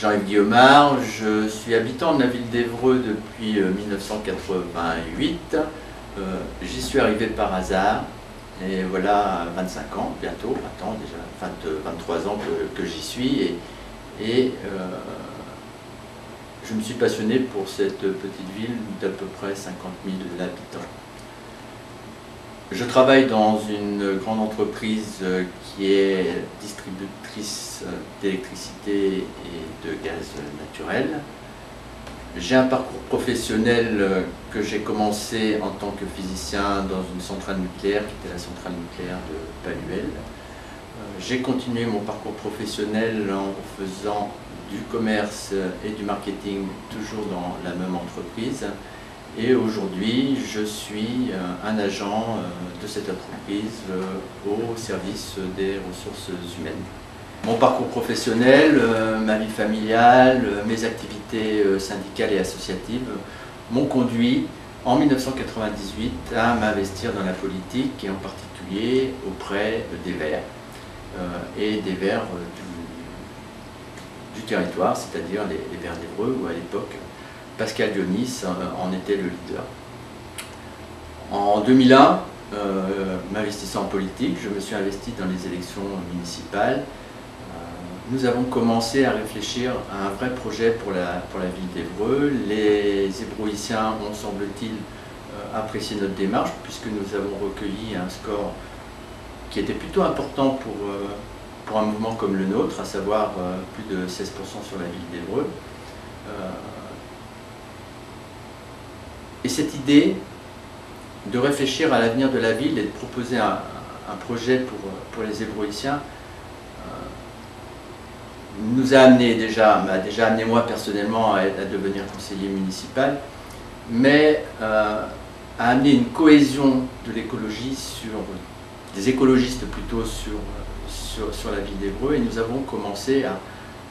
Jean-Yves Guillaumard, je suis habitant de la ville d'Évreux depuis 1988. J'y suis arrivé par hasard et voilà 25 ans, bientôt, 20 ans déjà, 23 ans que j'y suis et je me suis passionné pour cette petite ville d'à peu près 50 000 habitants. Je travaille dans une grande entreprise qui est distributrice d'électricité et de gaz naturel. J'ai un parcours professionnel que j'ai commencé en tant que physicien dans une centrale nucléaire qui était la centrale nucléaire de Paluel. J'ai continué mon parcours professionnel en faisant du commerce et du marketing toujours dans la même entreprise. Et aujourd'hui, je suis un agent de cette entreprise au service des ressources humaines. Mon parcours professionnel, ma vie familiale, mes activités syndicales et associatives m'ont conduit en 1998 à m'investir dans la politique et en particulier auprès des Verts et des Verts du territoire, c'est-à-dire les Verts d'Évreux où à l'époque Pascal Dionis en était le leader. En 2001, m'investissant en politique, je me suis investi dans les élections municipales. Nous avons commencé à réfléchir à un vrai projet pour la ville d'Évreux. Les Évroïciens ont, semble-t-il, apprécié notre démarche puisque nous avons recueilli un score qui était plutôt important pour un mouvement comme le nôtre, à savoir plus de 16% sur la ville d'Évreux. Et cette idée de réfléchir à l'avenir de la ville et de proposer un projet pour les Évroïciens m'a déjà amené moi personnellement à devenir conseiller municipal, mais a amené une cohésion de l'écologie des écologistes plutôt sur la ville d'Évreux, et nous avons commencé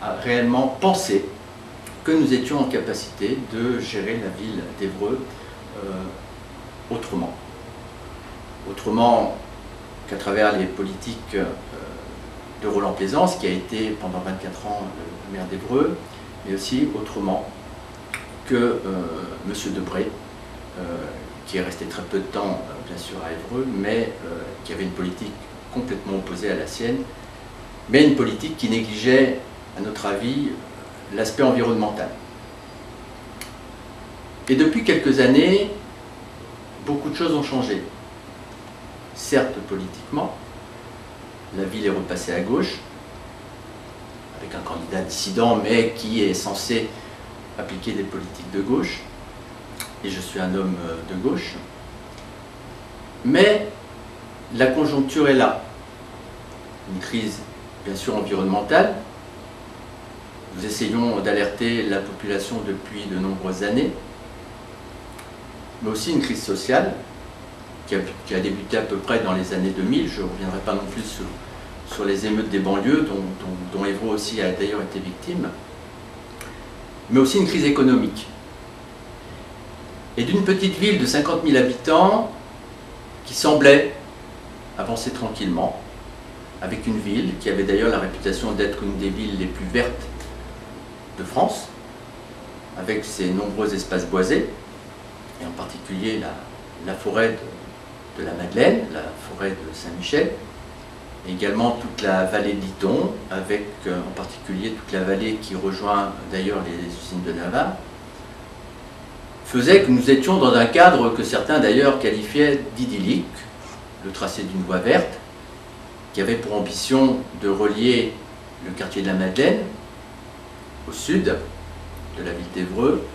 à réellement penser que nous étions en capacité de gérer la ville d'Évreux autrement qu'à travers les politiques de Roland Plaisance, qui a été pendant 24 ans le maire d'Évreux, mais aussi autrement que M. Debré, qui est resté très peu de temps, bien sûr, à Évreux, mais qui avait une politique complètement opposée à la sienne, mais une politique qui négligeait, à notre avis, l'aspect environnemental. Et depuis quelques années, beaucoup de choses ont changé. Certes, politiquement, la ville est repassée à gauche, avec un candidat dissident, mais qui est censé appliquer des politiques de gauche, et je suis un homme de gauche. Mais la conjoncture est là. Une crise, bien sûr, environnementale. Nous essayons d'alerter la population depuis de nombreuses années, mais aussi une crise sociale qui a débuté à peu près dans les années 2000. Je ne reviendrai pas non plus sur les émeutes des banlieues, dont Évreux aussi a d'ailleurs été victime, mais aussi une crise économique. Et d'une petite ville de 50 000 habitants qui semblait avancer tranquillement, avec une ville qui avait d'ailleurs la réputation d'être une des villes les plus vertes de France, avec ses nombreux espaces boisés, et en particulier la forêt de la Madeleine, la forêt de Saint-Michel, et également toute la vallée de Liton, avec en particulier toute la vallée qui rejoint d'ailleurs les usines de Navarre, faisait que nous étions dans un cadre que certains d'ailleurs qualifiaient d'idyllique, le tracé d'une voie verte, qui avait pour ambition de relier le quartier de la Madeleine au sud de la ville d'Évreux,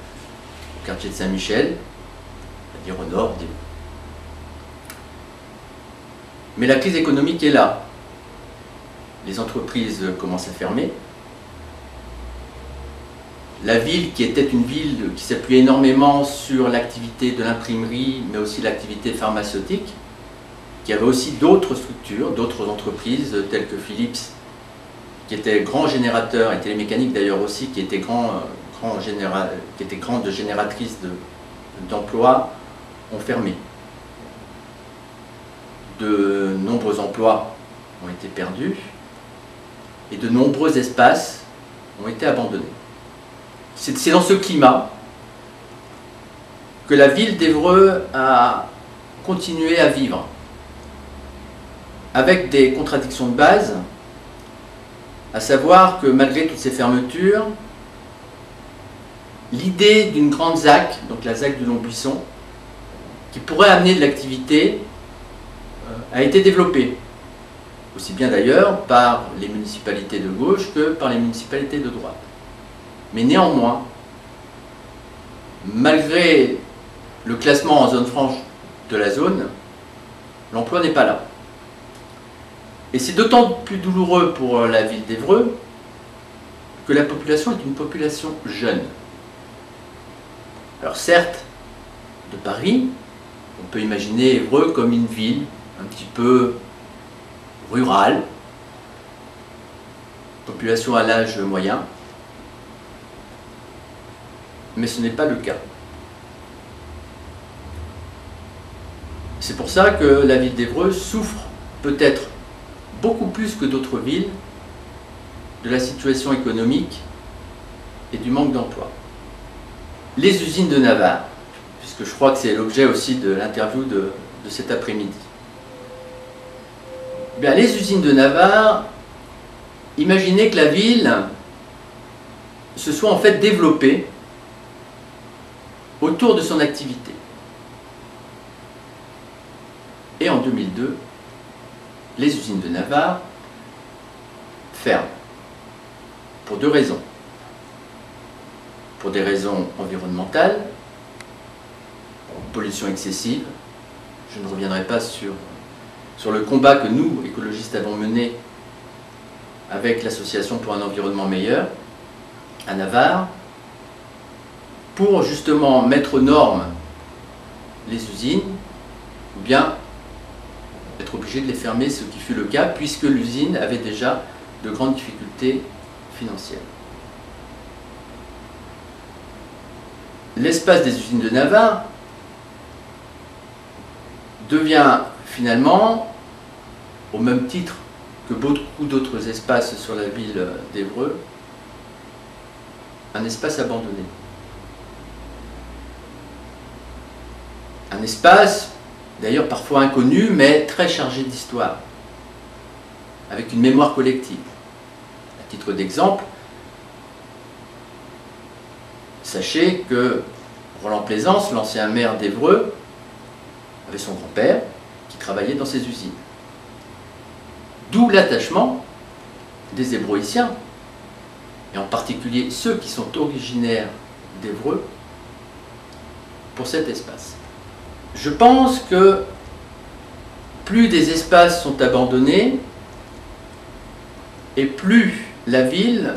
au quartier de Saint-Michel, c'est-à-dire au nord d'Évreux. Mais la crise économique est là. Les entreprises commencent à fermer. La ville, qui était une ville qui s'appuyait énormément sur l'activité de l'imprimerie, mais aussi l'activité pharmaceutique, qui avait aussi d'autres structures, d'autres entreprises, telles que Philips, qui était grand générateur, et Télémécanique d'ailleurs aussi, qui était grande génératrice d'emplois, ont fermé. De nombreux emplois ont été perdus et de nombreux espaces ont été abandonnés. C'est dans ce climat que la ville d'Évreux a continué à vivre, avec des contradictions de base, à savoir que malgré toutes ces fermetures, l'idée d'une grande ZAC, donc la ZAC du Long-Buisson, qui pourrait amener de l'activité, a été développée, aussi bien d'ailleurs par les municipalités de gauche que par les municipalités de droite. Mais néanmoins, malgré le classement en zone franche de la zone, l'emploi n'est pas là. Et c'est d'autant plus douloureux pour la ville d'Évreux que la population est une population jeune. Alors certes, de Paris, on peut imaginer Évreux comme une ville un petit peu rurale, population à l'âge moyen, mais ce n'est pas le cas. C'est pour ça que la ville d'Évreux souffre peut-être beaucoup plus que d'autres villes de la situation économique et du manque d'emploi. Les usines de Navarre, puisque je crois que c'est l'objet aussi de l'interview de cet après-midi. Bien, les usines de Navarre, imaginez que la ville se soit en fait développée autour de son activité. Et en 2002, les usines de Navarre ferment. Pour deux raisons. Pour des raisons environnementales, pollution excessive. Je ne reviendrai pas sur le combat que nous, écologistes, avons mené avec l'Association pour un environnement meilleur à Navarre, pour justement mettre aux normes les usines, ou bien être obligé de les fermer, ce qui fut le cas, puisque l'usine avait déjà de grandes difficultés financières. L'espace des usines de Navarre devient finalement, au même titre que beaucoup d'autres espaces sur la ville d'Évreux, un espace abandonné. Un espace, d'ailleurs parfois inconnu, mais très chargé d'histoire, avec une mémoire collective. À titre d'exemple, sachez que Roland Plaisance, l'ancien maire d'Évreux, avait son grand-père qui travaillait dans ces usines. D'où l'attachement des Évroïciens, et en particulier ceux qui sont originaires d'Évreux, pour cet espace. Je pense que plus des espaces sont abandonnés, et plus la ville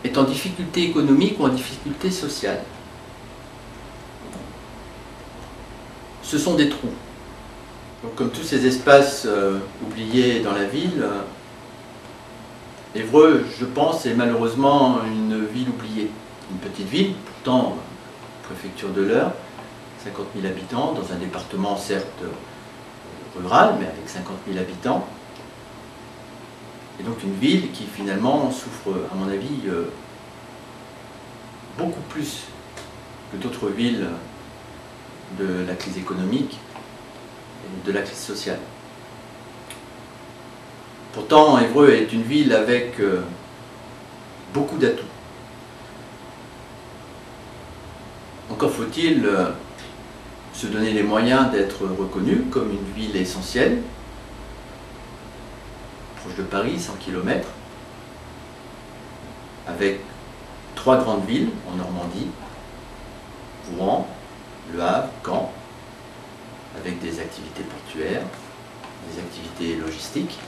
est en difficulté économique ou en difficulté sociale. Ce sont des trous. Donc, comme tous ces espaces oubliés dans la ville, Évreux, je pense, est malheureusement une ville oubliée. Une petite ville, pourtant préfecture de l'Eure, 50 000 habitants, dans un département certes rural, mais avec 50 000 habitants. Et donc une ville qui finalement souffre, à mon avis, beaucoup plus que d'autres villes de la crise économique et de la crise sociale. Pourtant, Évreux est une ville avec beaucoup d'atouts. Encore faut-il se donner les moyens d'être reconnu comme une ville essentielle, proche de Paris, 100 km, avec 3 grandes villes en Normandie, Rouen, Le Havre, Caen, avec des activités portuaires, des activités logistiques.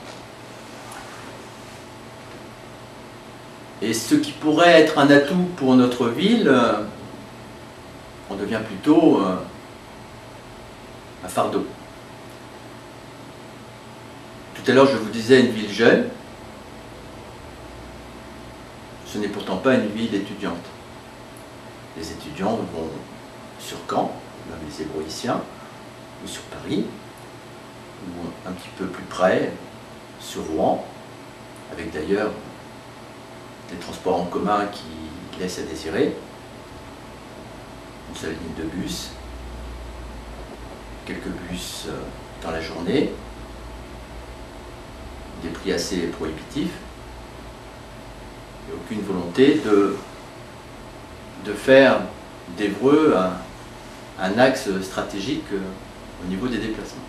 Et ce qui pourrait être un atout pour notre ville, on devient plutôt un fardeau. Tout à l'heure, je vous disais une ville jeune. Ce n'est pourtant pas une ville étudiante. Les étudiants vont sur Caen, même les Évroïciens, ou sur Paris, ou un petit peu plus près, sur Rouen, avec d'ailleurs des transports en commun qui laissent à désirer, une seule ligne de bus, quelques bus dans la journée, des prix assez prohibitifs, et aucune volonté de faire d'Évreux un axe stratégique au niveau des déplacements.